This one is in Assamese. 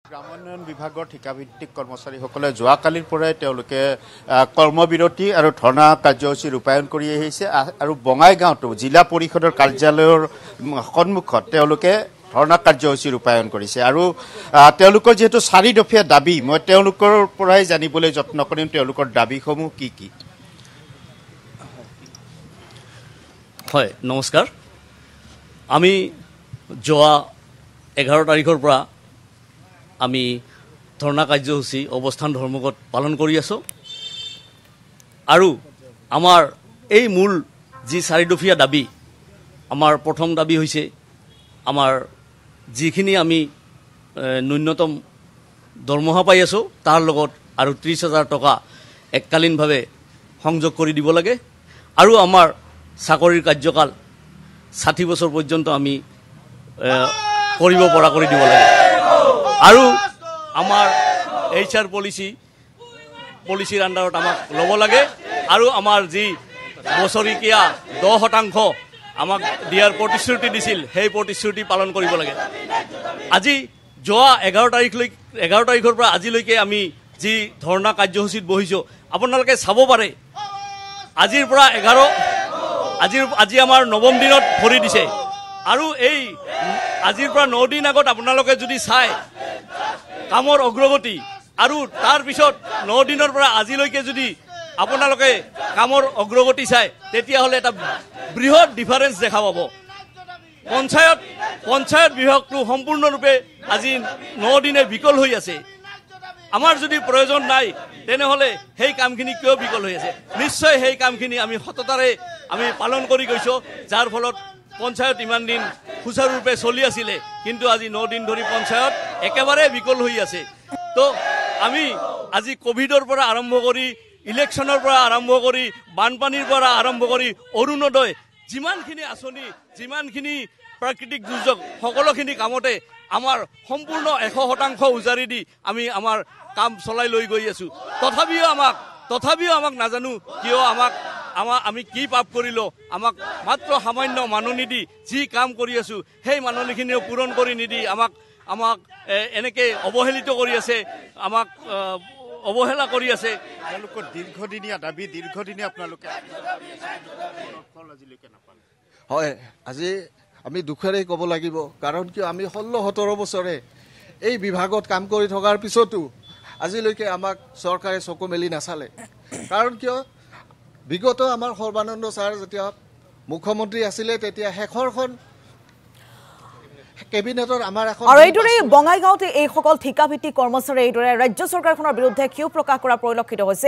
গ্ৰামোন্নয়ন বিভাগৰ ঠিকাভিত্তিক কৰ্মচাৰীসকলে যোৱাকালিৰ পৰাই তেওঁলোকে কৰ্মবিৰতি আৰু ধৰ্ণা কাৰ্যসূচী ৰূপায়ণ কৰি আহিছে আৰু বঙাইগাঁওতো জিলা পৰিষদৰ কাৰ্যালয়ৰ সন্মুখত তেওঁলোকে ধৰ্ণা কাৰ্যসূচী ৰূপায়ণ কৰিছে আৰু তেওঁলোকৰ যেহেতু 4 দফীয়া দাবী মই তেওঁলোকৰ পৰাই জানিবলৈ যত্ন কৰিম তেওঁলোকৰ দাবীসমূহ কি কি। হয়, নমস্কাৰ। আমি যোৱা 11 তাৰিখৰ পৰা আমি ধৰ্ণা কাৰ্যসূচী অৱস্থান ধৰ্মঘট পালন কৰি আছোঁ আৰু আমাৰ এই মূল যি 4 দফীয়া দাবী, আমাৰ প্ৰথম দাবী হৈছে আমাৰ যিখিনি আমি ন্যূনতম দৰমহা পাই আছোঁ তাৰ লগত আৰু 30,000 টকা এককালীনভাৱে সংযোগ কৰি দিব লাগে আৰু আমাৰ চাকৰিৰ কাৰ্যকাল 60 বছৰ পৰ্যন্ত আমি কৰিব পৰা কৰি দিব লাগে আৰু আমাৰ HR পলিচিৰ আণ্ডাৰত আমাক ল'ব লাগে আৰু আমাৰ যি বছৰিকীয়া 10% আমাক দিয়াৰ প্ৰতিশ্ৰুতি দিছিল সেই প্ৰতিশ্ৰুতি পালন কৰিব লাগে। আজি যোৱা 11 তাৰিখৰ পৰা আজিলৈকে আমি যি ধৰ্ণা কাৰ্যসূচীত বহিছোঁ আপোনালোকে চাব পাৰে আজিৰ পৰা আজি আমাৰ 9ম দিনত ভৰি দিছে আৰু এই আজিৰ পৰা 9 দিন আগত আপোনালোকে যদি চায় কামৰ অগ্ৰগতি আৰু তাৰ পিছত 9 দিনৰ পৰা আজিলৈকে যদি আপোনালোকে কামৰ অগ্ৰগতি চায় তেতিয়াহ'লে এটা বৃহৎ ডিফাৰেন্স দেখা পাব। পঞ্চায়ত বিভাগটো সম্পূৰ্ণৰূপে আজি 9 দিনে বিকল হৈ আছে। আমাৰ যদি প্ৰয়োজন নাই তেনেহ'লে সেই কামখিনি কিয় বিকল হৈ আছে? নিশ্চয় সেই কামখিনি আমি সততাৰে আমি পালন কৰি গৈছোঁ, যাৰ ফলত পঞ্চায়ত ইমান দিন সুচাৰুৰূপে চলি আছিলে, কিন্তু আজি 9 দিন ধৰি পঞ্চায়ত একেবাৰে বিকল হৈ আছে। তো আমি আজি কোভিডৰ পৰা আৰম্ভ কৰি ইলেকশ্যনৰ পৰা আৰম্ভ কৰি বানপানীৰ পৰা আৰম্ভ কৰি অৰুণোদয় যিমানখিনি আঁচনি যিমানখিনি প্ৰাকৃতিক দুৰ্যোগ সকলোখিনি কামতে আমাৰ সম্পূৰ্ণ 100% উজাৰি দি আমি আমাৰ কাম চলাই লৈ গৈ আছোঁ। তথাপিও আমাক নাজানো কিয় আমি কি পাপ কৰিলোঁ, আমাক মাত্ৰ সামান্য মাননি দি যি কাম কৰি আছোঁ সেই মাননিখিনিও পূৰণ কৰি নিদি আমাক এনেকৈ অৱহেলিত কৰি আছে, আমাক অৱহেলা কৰি আছে। তেওঁলোকৰ দীৰ্ঘদিনীয়া দাবী আপোনালোকে হয়, আজি আমি দুখেৰে ক'ব লাগিব, কাৰণ কিয় আমি 16-17 বছৰে এই বিভাগত কাম কৰি থকাৰ পিছতো আজিলৈকে আমাক চৰকাৰে চকু মেলি নাচালে। কাৰণ কিয় বিগত আমাৰ সৰ্বানন্দ ছাৰ যেতিয়া মুখ্যমন্ত্ৰী আছিলে তেতিয়া শেষৰখন কেবিনেটৰ আমাৰ এখন আৰু এইদৰে বঙাইগাঁৱতে এইসকল ঠিকাভিত্তিক কৰ্মচাৰী এইদৰে ৰাজ্য চৰকাৰখনৰ বিৰুদ্ধে ক্ষোভ প্ৰকাশ কৰা পৰিলক্ষিত হৈছে।